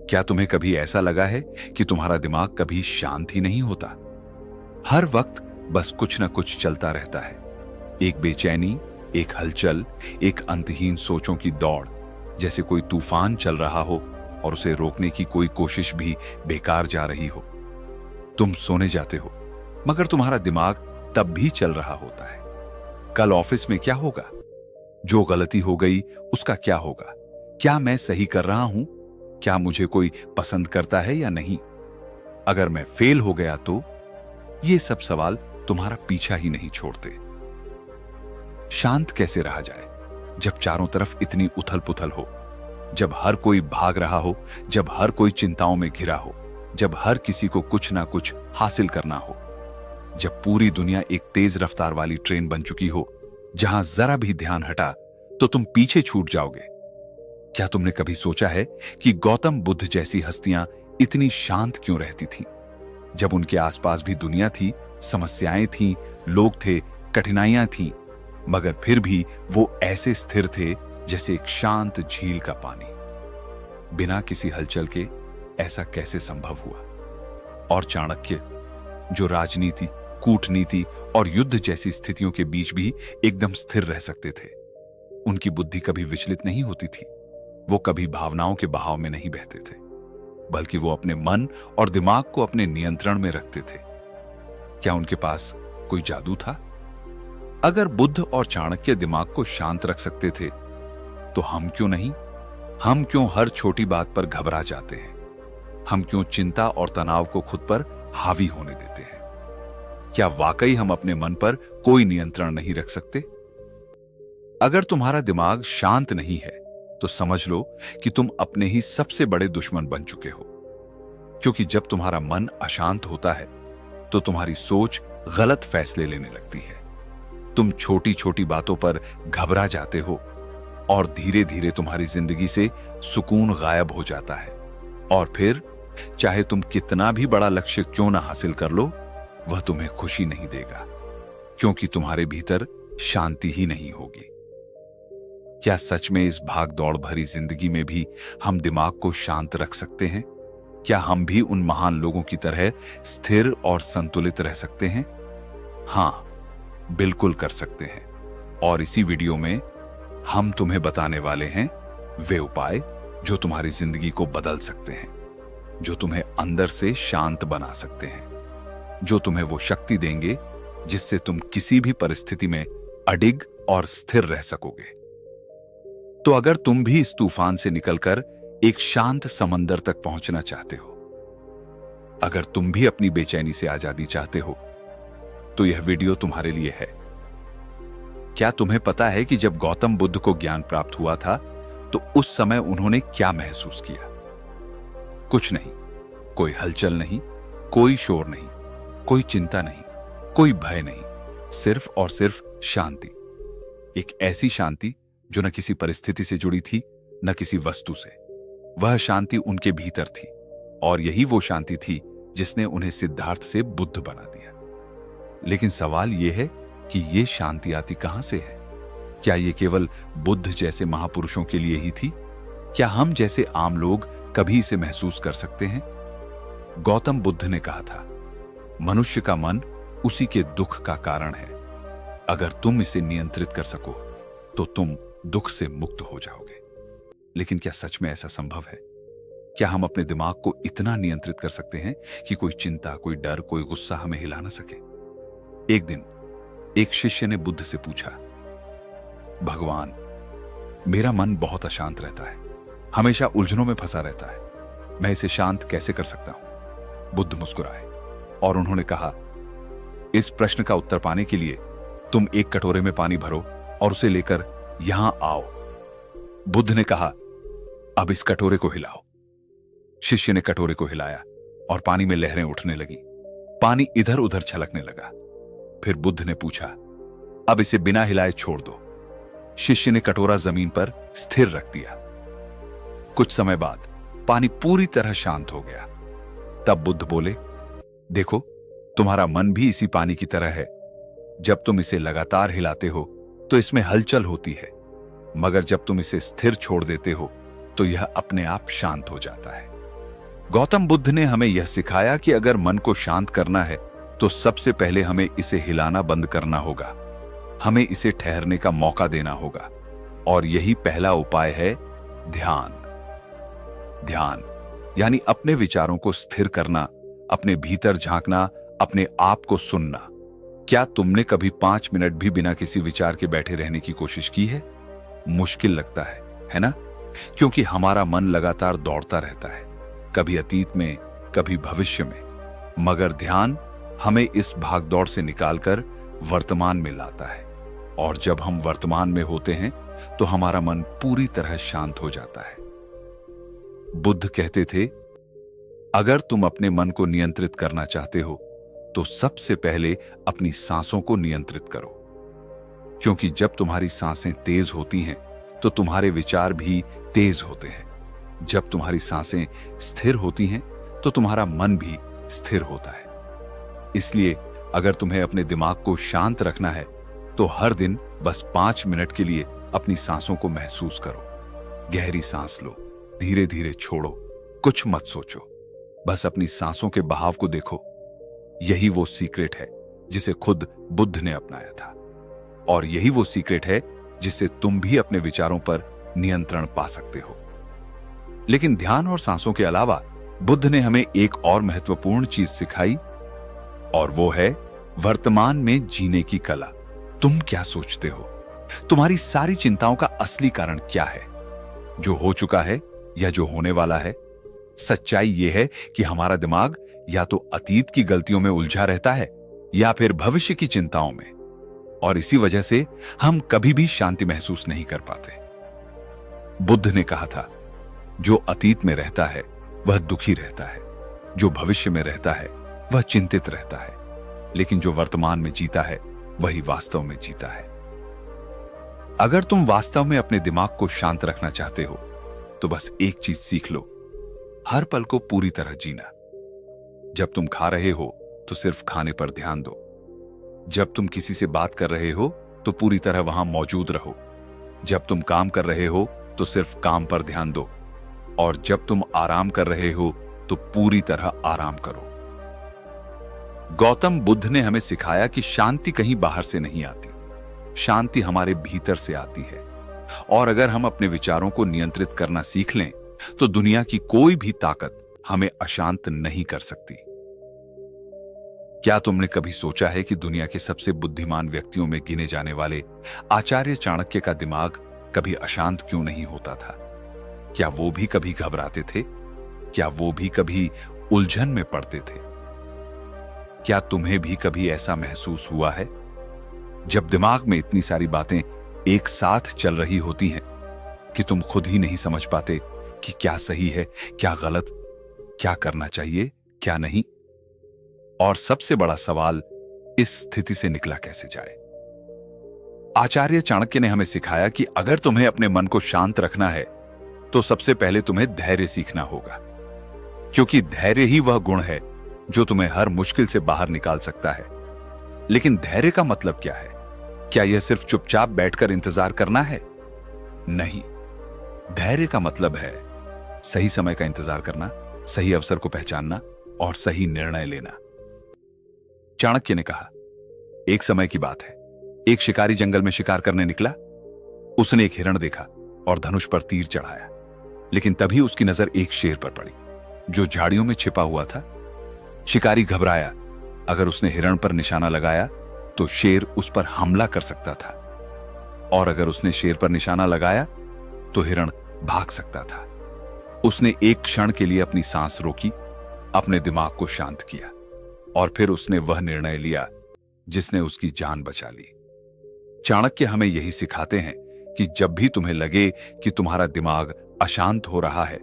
क्या तुम्हें कभी ऐसा लगा है कि तुम्हारा दिमाग कभी शांत ही नहीं होता? हर वक्त बस कुछ ना कुछ चलता रहता है। एक बेचैनी, एक हलचल, एक अंतहीन सोचों की दौड़, जैसे कोई तूफान चल रहा हो और उसे रोकने की कोई कोशिश भी बेकार जा रही हो। तुम सोने जाते हो, मगर तुम्हारा दिमाग तब भी चल रहा होता है। कल ऑफिस में क्या होगा? जो गलती हो गई उसका क्या होगा? क्या मैं सही कर रहा हूं? क्या मुझे कोई पसंद करता है या नहीं? अगर मैं फेल हो गया तो? ये सब सवाल तुम्हारा पीछा ही नहीं छोड़ते। शांत कैसे रहा जाए जब चारों तरफ इतनी उथल पुथल हो, जब हर कोई भाग रहा हो, जब हर कोई चिंताओं में घिरा हो, जब हर किसी को कुछ ना कुछ हासिल करना हो, जब पूरी दुनिया एक तेज रफ्तार वाली ट्रेन बन चुकी हो जहां जरा भी ध्यान हटा तो तुम पीछे छूट जाओगे। क्या तुमने कभी सोचा है कि गौतम बुद्ध जैसी हस्तियां इतनी शांत क्यों रहती थीं? जब उनके आसपास भी दुनिया थी, समस्याएं थीं, लोग थे, कठिनाइयां थीं, मगर फिर भी वो ऐसे स्थिर थे जैसे एक शांत झील का पानी। बिना किसी हलचल के ऐसा कैसे संभव हुआ? और चाणक्य, जो राजनीति, कूटनीति और युद्ध जैसी स्थितियों के बीच भी एकदम स्थिर रह सकते थे, उनकी बुद्धि कभी विचलित नहीं होती थी। वो कभी भावनाओं के बहाव में नहीं बहते थे, बल्कि वो अपने मन और दिमाग को अपने नियंत्रण में रखते थे। क्या उनके पास कोई जादू था? अगर बुद्ध और चाणक्य दिमाग को शांत रख सकते थे, तो हम क्यों नहीं? हम क्यों हर छोटी बात पर घबरा जाते हैं? हम क्यों चिंता और तनाव को खुद पर हावी होने देते हैं? क्या वाकई हम अपने मन पर कोई नियंत्रण नहीं रख सकते? अगर तुम्हारा दिमाग शांत नहीं है, तो समझ लो कि तुम अपने ही सबसे बड़े दुश्मन बन चुके हो। क्योंकि जब तुम्हारा मन अशांत होता है, तो तुम्हारी सोच गलत फैसले लेने लगती है। तुम छोटी छोटी बातों पर घबरा जाते हो और धीरे धीरे तुम्हारी जिंदगी से सुकून गायब हो जाता है। और फिर चाहे तुम कितना भी बड़ा लक्ष्य क्यों ना हासिल कर लो, वह तुम्हें खुशी नहीं देगा, क्योंकि तुम्हारे भीतर शांति ही नहीं होगी। क्या सच में इस भाग दौड़ भरी जिंदगी में भी हम दिमाग को शांत रख सकते हैं? क्या हम भी उन महान लोगों की तरह स्थिर और संतुलित रह सकते हैं? हां, बिल्कुल कर सकते हैं। और इसी वीडियो में हम तुम्हें बताने वाले हैं वे उपाय जो तुम्हारी जिंदगी को बदल सकते हैं, जो तुम्हें अंदर से शांत बना सकते हैं, जो तुम्हें वो शक्ति देंगे जिससे तुम किसी भी परिस्थिति में अडिग और स्थिर रह सकोगे। तो अगर तुम भी इस तूफान से निकलकर एक शांत समंदर तक पहुंचना चाहते हो, अगर तुम भी अपनी बेचैनी से आजादी चाहते हो, तो यह वीडियो तुम्हारे लिए है। क्या तुम्हें पता है कि जब गौतम बुद्ध को ज्ञान प्राप्त हुआ था, तो उस समय उन्होंने क्या महसूस किया? कुछ नहीं, कोई हलचल नहीं, कोई शोर नहीं, कोई चिंता नहीं, कोई भय नहीं, सिर्फ और सिर्फ शांति। एक ऐसी शांति जो न किसी परिस्थिति से जुड़ी थी, न किसी वस्तु से। वह शांति उनके भीतर थी, और यही वो शांति थी जिसने उन्हें सिद्धार्थ से बुद्ध बना दिया। लेकिन सवाल यह है कि यह शांति आती कहां से है? क्या यह केवल बुद्ध जैसे महापुरुषों के लिए ही थी? क्या हम जैसे आम लोग कभी इसे महसूस कर सकते हैं? गौतम बुद्ध ने कहा था, मनुष्य का मन उसी के दुख का कारण है। अगर तुम इसे नियंत्रित कर सको, तो तुम दुख से मुक्त हो जाओगे। लेकिन क्या सच में ऐसा संभव है? क्या हम अपने दिमाग को इतना नियंत्रित कर सकते हैं कि कोई चिंता, कोई डर, कोई गुस्सा हमें हिला ना सके? एक दिन एक शिष्य ने बुद्ध से पूछा, भगवान, मेरा मन बहुत अशांत रहता है, हमेशा उलझनों में फंसा रहता है, मैं इसे शांत कैसे कर सकता हूं? बुद्ध मुस्कुराए और उन्होंने कहा, इस प्रश्न का उत्तर पाने के लिए तुम एक कटोरे में पानी भरो और उसे लेकर यहां आओ। बुद्ध ने कहा, अब इस कटोरे को हिलाओ। शिष्य ने कटोरे को हिलाया और पानी में लहरें उठने लगी। पानी इधर उधर छलकने लगा। फिर बुद्ध ने पूछा, अब इसे बिना हिलाए छोड़ दो। शिष्य ने कटोरा जमीन पर स्थिर रख दिया। कुछ समय बाद पानी पूरी तरह शांत हो गया। तब बुद्ध बोले, देखो, तुम्हारा मन भी इसी पानी की तरह है। जब तुम इसे लगातार हिलाते हो तो इसमें हलचल होती है, मगर जब तुम इसे स्थिर छोड़ देते हो तो यह अपने आप शांत हो जाता है। गौतम बुद्ध ने हमें यह सिखाया कि अगर मन को शांत करना है तो सबसे पहले हमें इसे हिलाना बंद करना होगा, हमें इसे ठहरने का मौका देना होगा। और यही पहला उपाय है ध्यान। ध्यान यानी अपने विचारों को स्थिर करना, अपने भीतर झांकना, अपने आप को सुनना। क्या तुमने कभी 5 मिनट भी बिना किसी विचार के बैठे रहने की कोशिश की है? मुश्किल लगता है ना? क्योंकि हमारा मन लगातार दौड़ता रहता है, कभी अतीत में, कभी भविष्य में। मगर ध्यान हमें इस भागदौड़ से निकालकर वर्तमान में लाता है। और जब हम वर्तमान में होते हैं तो हमारा मन पूरी तरह शांत हो जाता है। बुद्ध कहते थे, अगर तुम अपने मन को नियंत्रित करना चाहते हो तो सबसे पहले अपनी सांसों को नियंत्रित करो। क्योंकि जब तुम्हारी सांसें तेज होती हैं तो तुम्हारे विचार भी तेज होते हैं। जब तुम्हारी सांसें स्थिर होती हैं तो तुम्हारा मन भी स्थिर होता है। इसलिए अगर तुम्हें अपने दिमाग को शांत रखना है तो हर दिन बस 5 मिनट के लिए अपनी सांसों को महसूस करो। गहरी सांस लो, धीरे धीरे छोड़ो, कुछ मत सोचो, बस अपनी सांसों के बहाव को देखो। यही वो सीक्रेट है जिसे खुद बुद्ध ने अपनाया था, और यही वो सीक्रेट है जिससे तुम भी अपने विचारों पर नियंत्रण पा सकते हो। लेकिन ध्यान और सांसों के अलावा बुद्ध ने हमें एक और महत्वपूर्ण चीज सिखाई, और वो है वर्तमान में जीने की कला। तुम क्या सोचते हो? तुम्हारी सारी चिंताओं का असली कारण क्या है? जो हो चुका है या जो होने वाला है? सच्चाई यह है कि हमारा दिमाग या तो अतीत की गलतियों में उलझा रहता है या फिर भविष्य की चिंताओं में, और इसी वजह से हम कभी भी शांति महसूस नहीं कर पाते। बुद्ध ने कहा था, जो अतीत में रहता है वह दुखी रहता है, जो भविष्य में रहता है वह चिंतित रहता है, लेकिन जो वर्तमान में जीता है वही वास्तव में जीता है। अगर तुम वास्तव में अपने दिमाग को शांत रखना चाहते हो तो बस एक चीज सीख लो, हर पल को पूरी तरह जीना। जब तुम खा रहे हो तो सिर्फ खाने पर ध्यान दो। जब तुम किसी से बात कर रहे हो तो पूरी तरह वहां मौजूद रहो। जब तुम काम कर रहे हो तो सिर्फ काम पर ध्यान दो, और जब तुम आराम कर रहे हो तो पूरी तरह आराम करो। गौतम बुद्ध ने हमें सिखाया कि शांति कहीं बाहर से नहीं आती, शांति हमारे भीतर से आती है। और अगर हम अपने विचारों को नियंत्रित करना सीख लें तो दुनिया की कोई भी ताकत हमें अशांत नहीं कर सकती। क्या तुमने कभी सोचा है कि दुनिया के सबसे बुद्धिमान व्यक्तियों में गिने जाने वाले आचार्य चाणक्य का दिमाग कभी अशांत क्यों नहीं होता था? क्या वो भी कभी घबराते थे? क्या वो भी कभी उलझन में पड़ते थे? क्या तुम्हें भी कभी ऐसा महसूस हुआ है, जब दिमाग में इतनी सारी बातें एक साथ चल रही होती हैं कि तुम खुद ही नहीं समझ पाते कि क्या सही है, क्या गलत, क्या करना चाहिए, क्या नहीं? और सबसे बड़ा सवाल, इस स्थिति से निकला कैसे जाए? आचार्य चाणक्य ने हमें सिखाया कि अगर तुम्हें अपने मन को शांत रखना है तो सबसे पहले तुम्हें धैर्य सीखना होगा, क्योंकि धैर्य ही वह गुण है जो तुम्हें हर मुश्किल से बाहर निकाल सकता है। लेकिन धैर्य का मतलब क्या है? क्या यह सिर्फ चुपचाप बैठकर इंतजार करना है? नहीं, धैर्य का मतलब है सही समय का इंतजार करना, सही अवसर को पहचानना और सही निर्णय लेना। चाणक्य ने कहा, एक समय की बात है, एक शिकारी जंगल में शिकार करने निकला। उसने एक हिरण देखा और धनुष पर तीर चढ़ाया, लेकिन तभी उसकी नजर एक शेर पर पड़ी जो झाड़ियों में छिपा हुआ था। शिकारी घबराया, अगर उसने हिरण पर निशाना लगाया तो शेर उस पर हमला कर सकता था, और अगर उसने शेर पर निशाना लगाया तो हिरण भाग सकता था। उसने एक क्षण के लिए अपनी सांस रोकी, अपने दिमाग को शांत किया, और फिर उसने वह निर्णय लिया जिसने उसकी जान बचा ली। चाणक्य हमें यही सिखाते हैं कि जब भी तुम्हें लगे कि तुम्हारा दिमाग अशांत हो रहा है,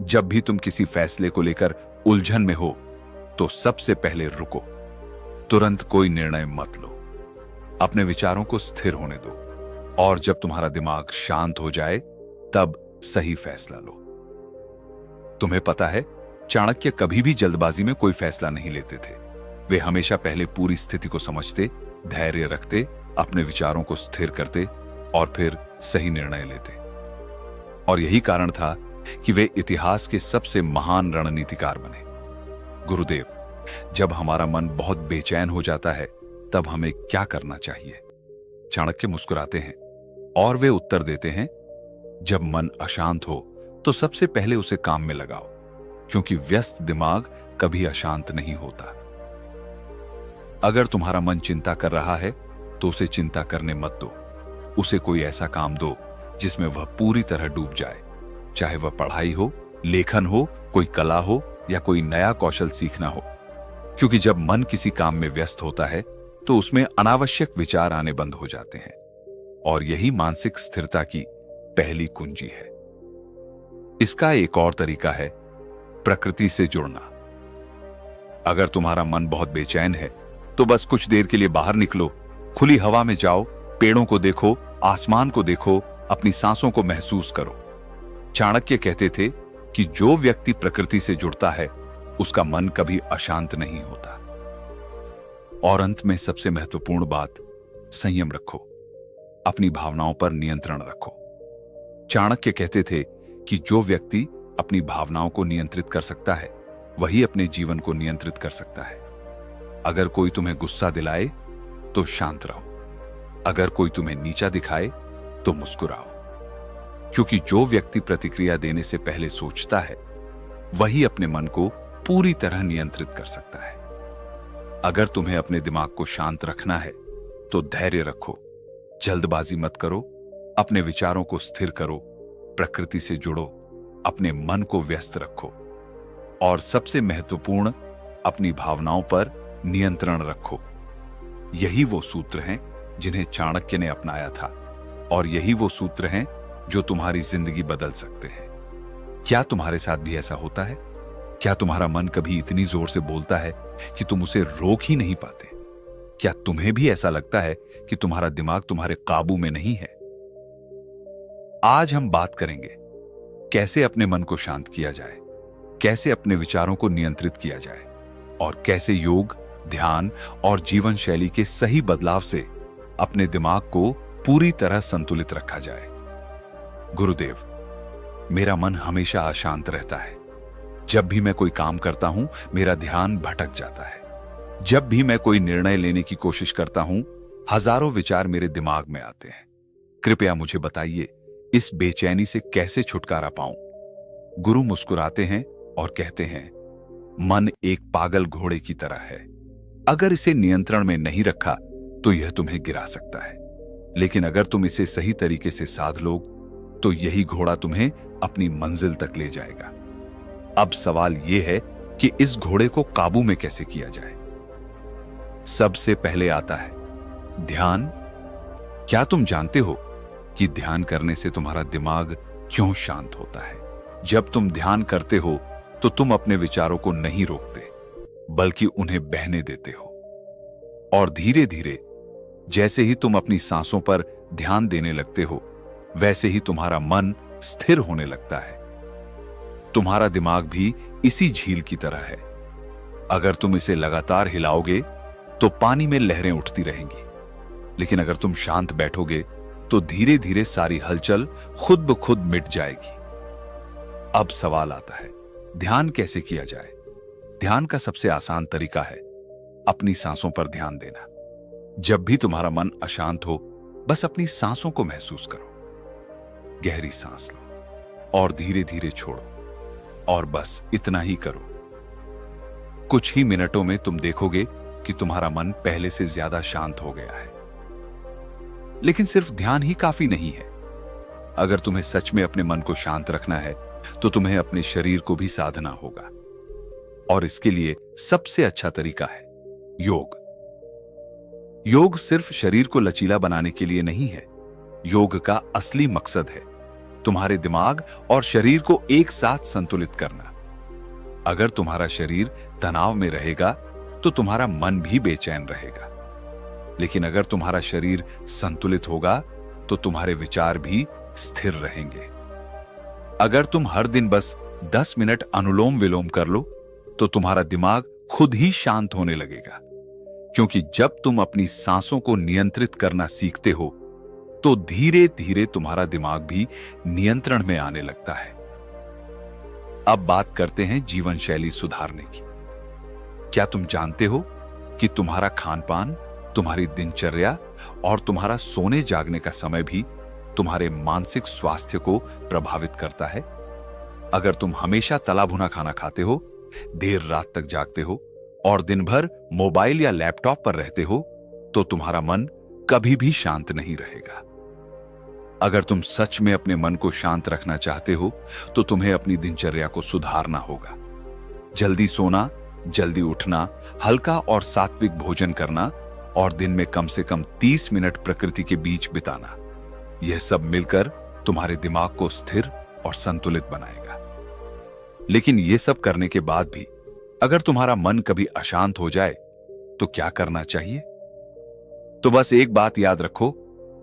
जब भी तुम किसी फैसले को लेकर उलझन में हो, तो सबसे पहले रुको, तुरंत कोई निर्णय मत लो, अपने विचारों को स्थिर होने दो, और जब तुम्हारा दिमाग शांत हो जाए तब सही फैसला लो। तुम्हें पता है, चाणक्य कभी भी जल्दबाजी में कोई फैसला नहीं लेते थे। वे हमेशा पहले पूरी स्थिति को समझते, धैर्य रखते, अपने विचारों को स्थिर करते और फिर सही निर्णय लेते। और यही कारण था कि वे इतिहास के सबसे महान रणनीतिकार बने। गुरुदेव, जब हमारा मन बहुत बेचैन हो जाता है तब हमें क्या करना चाहिए? चाणक्य मुस्कुराते हैं और वे उत्तर देते हैं, जब मन अशांत हो तो सबसे पहले उसे काम में लगाओ, क्योंकि व्यस्त दिमाग कभी अशांत नहीं होता। अगर तुम्हारा मन चिंता कर रहा है तो उसे चिंता करने मत दो। उसे कोई ऐसा काम दो जिसमें वह पूरी तरह डूब जाए, चाहे वह पढ़ाई हो, लेखन हो, कोई कला हो या कोई नया कौशल सीखना हो। क्योंकि जब मन किसी काम में व्यस्त होता है तो उसमें अनावश्यक विचार आने बंद हो जाते हैं, और यही मानसिक स्थिरता की पहली कुंजी है। इसका एक और तरीका है प्रकृति से जुड़ना। अगर तुम्हारा मन बहुत बेचैन है तो बस कुछ देर के लिए बाहर निकलो, खुली हवा में जाओ, पेड़ों को देखो, आसमान को देखो, अपनी सांसों को महसूस करो। चाणक्य कहते थे कि जो व्यक्ति प्रकृति से जुड़ता है उसका मन कभी अशांत नहीं होता। और अंत में सबसे महत्वपूर्ण बात, संयम रखो, अपनी भावनाओं पर नियंत्रण रखो। चाणक्य कहते थे कि जो व्यक्ति अपनी भावनाओं को नियंत्रित कर सकता है वही अपने जीवन को नियंत्रित कर सकता है। अगर कोई तुम्हें गुस्सा दिलाए तो शांत रहो, अगर कोई तुम्हें नीचा दिखाए तो मुस्कुराओ, क्योंकि जो व्यक्ति प्रतिक्रिया देने से पहले सोचता है वही अपने मन को पूरी तरह नियंत्रित कर सकता है। अगर तुम्हें अपने दिमाग को शांत रखना है तो धैर्य रखो, जल्दबाजी मत करो, अपने विचारों को स्थिर करो, प्रकृति से जुड़ो, अपने मन को व्यस्त रखो, और सबसे महत्वपूर्ण, अपनी भावनाओं पर नियंत्रण रखो। यही वो सूत्र हैं जिन्हें चाणक्य ने अपनाया था, और यही वो सूत्र हैं जो तुम्हारी जिंदगी बदल सकते हैं। क्या तुम्हारे साथ भी ऐसा होता है? क्या तुम्हारा मन कभी इतनी जोर से बोलता है कि तुम उसे रोक ही नहीं पाते? क्या तुम्हें भी ऐसा लगता है कि तुम्हारा दिमाग तुम्हारे काबू में नहीं है? आज हम बात करेंगे कैसे अपने मन को शांत किया जाए, कैसे अपने विचारों को नियंत्रित किया जाए, और कैसे योग, ध्यान और जीवन शैली के सही बदलाव से अपने दिमाग को पूरी तरह संतुलित रखा जाए। गुरुदेव, मेरा मन हमेशा अशांत रहता है। जब भी मैं कोई काम करता हूं मेरा ध्यान भटक जाता है। जब भी मैं कोई निर्णय लेने की कोशिश करता हूं हजारों विचार मेरे दिमाग में आते हैं। कृपया मुझे बताइए, इस बेचैनी से कैसे छुटकारा पाऊं? गुरु मुस्कुराते हैं और कहते हैं, मन एक पागल घोड़े की तरह है। अगर इसे नियंत्रण में नहीं रखा तो यह तुम्हें गिरा सकता है, लेकिन अगर तुम इसे सही तरीके से साध लो तो यही घोड़ा तुम्हें अपनी मंजिल तक ले जाएगा। अब सवाल यह है कि इस घोड़े को काबू में कैसे किया जाए। सबसे पहले आता है ध्यान। क्या तुम जानते हो कि ध्यान करने से तुम्हारा दिमाग क्यों शांत होता है? जब तुम ध्यान करते हो तो तुम अपने विचारों को नहीं रोकते, बल्कि उन्हें बहने देते हो। और धीरे धीरे जैसे ही तुम अपनी सांसों पर ध्यान देने लगते हो, वैसे ही तुम्हारा मन स्थिर होने लगता है। तुम्हारा दिमाग भी इसी झील की तरह है। अगर तुम इसे लगातार हिलाओगे तो पानी में लहरें उठती रहेंगी, लेकिन अगर तुम शांत बैठोगे तो धीरे धीरे सारी हलचल खुद ब खुद मिट जाएगी। अब सवाल आता है, ध्यान कैसे किया जाए? ध्यान का सबसे आसान तरीका है अपनी सांसों पर ध्यान देना। जब भी तुम्हारा मन अशांत हो, बस अपनी सांसों को महसूस करो। गहरी सांस लो और धीरे धीरे छोड़ो, और बस इतना ही करो। कुछ ही मिनटों में तुम देखोगे कि तुम्हारा मन पहले से ज्यादा शांत हो गया है। लेकिन सिर्फ ध्यान ही काफी नहीं है। अगर तुम्हें सच में अपने मन को शांत रखना है तो तुम्हें अपने शरीर को भी साधना होगा, और इसके लिए सबसे अच्छा तरीका है योग। योग सिर्फ शरीर को लचीला बनाने के लिए नहीं है। योग का असली मकसद है तुम्हारे दिमाग और शरीर को एक साथ संतुलित करना। अगर तुम्हारा शरीर तनाव में रहेगा तो तुम्हारा मन भी बेचैन रहेगा, लेकिन अगर तुम्हारा शरीर संतुलित होगा तो तुम्हारे विचार भी स्थिर रहेंगे। अगर तुम हर दिन बस 10 मिनट अनुलोम विलोम कर लो तो तुम्हारा दिमाग खुद ही शांत होने लगेगा, क्योंकि जब तुम अपनी सांसों को नियंत्रित करना सीखते हो तो धीरे धीरे तुम्हारा दिमाग भी नियंत्रण में आने लगता है। अब बात करते हैं जीवन शैली सुधारने की। क्या तुम जानते हो कि तुम्हारा खान पान, तुम्हारी दिनचर्या और तुम्हारा सोने जागने का समय भी तुम्हारे मानसिक स्वास्थ्य को प्रभावित करता है? अगर तुम हमेशा तला भुना खाना खाते हो, देर रात तक जागते हो और दिन भर मोबाइल या लैपटॉप पर रहते हो, तो तुम्हारा मन कभी भी शांत नहीं रहेगा। अगर तुम सच में अपने मन को शांत रखना चाहते हो, तो तुम्हें अपनी दिनचर्या को सुधारना होगा। जल्दी सोना, जल्दी उठना, हल्का और सात्विक भोजन करना और दिन में कम से कम 30 मिनट प्रकृति के बीच बिताना, यह सब मिलकर तुम्हारे दिमाग को स्थिर और संतुलित बनाएगा। लेकिन यह सब करने के बाद भी अगर तुम्हारा मन कभी अशांत हो जाए, तो क्या करना चाहिए? तो बस एक बात याद रखो,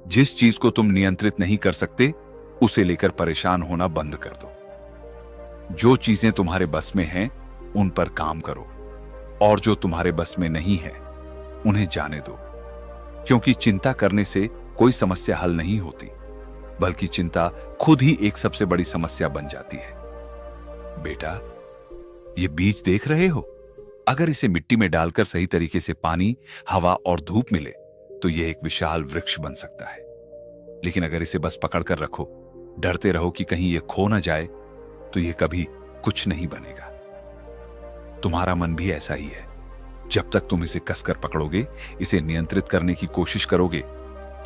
जिस चीज को तुम नियंत्रित नहीं कर सकते, उसे लेकर परेशान होना बंद कर दो। जो चीजें तुम्हारे बस में हैं, उन पर काम करो, और जो तुम्हारे बस में नहीं है, उन्हें जाने दो। क्योंकि चिंता करने से कोई समस्या हल नहीं होती, बल्कि चिंता खुद ही एक सबसे बड़ी समस्या बन जाती है। बेटा, ये बीज देख रहे हो? अगर इसे मिट्टी में डालकर सही तरीके से पानी, हवा और धूप मिले, तो यह एक विशाल वृक्ष बन सकता है। लेकिन अगर इसे बस पकड़कर रखो, डरते रहो कि कहीं यह खो ना जाए, तो यह कभी कुछ नहीं बनेगा। तुम्हारा मन भी ऐसा ही है। जब तक तुम इसे कसकर पकड़ोगे, इसे नियंत्रित करने की कोशिश करोगे,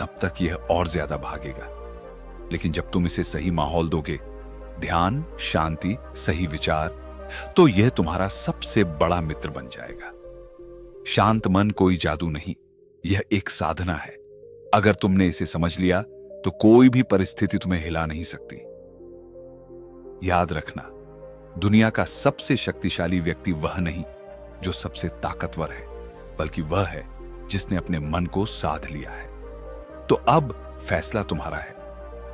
तब तक यह और ज्यादा भागेगा। लेकिन जब तुम इसे सही माहौल दोगे, ध्यान, शांति, सही विचार, तो यह तुम्हारा सबसे बड़ा मित्र बन जाएगा। शांत मन कोई जादू नहीं, यह एक साधना है। अगर तुमने इसे समझ लिया, तो कोई भी परिस्थिति तुम्हें हिला नहीं सकती। याद रखना, दुनिया का सबसे शक्तिशाली व्यक्ति वह नहीं जो सबसे ताकतवर है, बल्कि वह है जिसने अपने मन को साध लिया है। तो अब फैसला तुम्हारा है।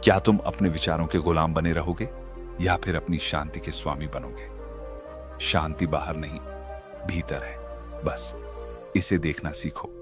क्या तुम अपने विचारों के गुलाम बने रहोगे, या फिर अपनी शांति के स्वामी बनोगे? शांति बाहर नहीं, भीतर है। बस इसे देखना सीखो।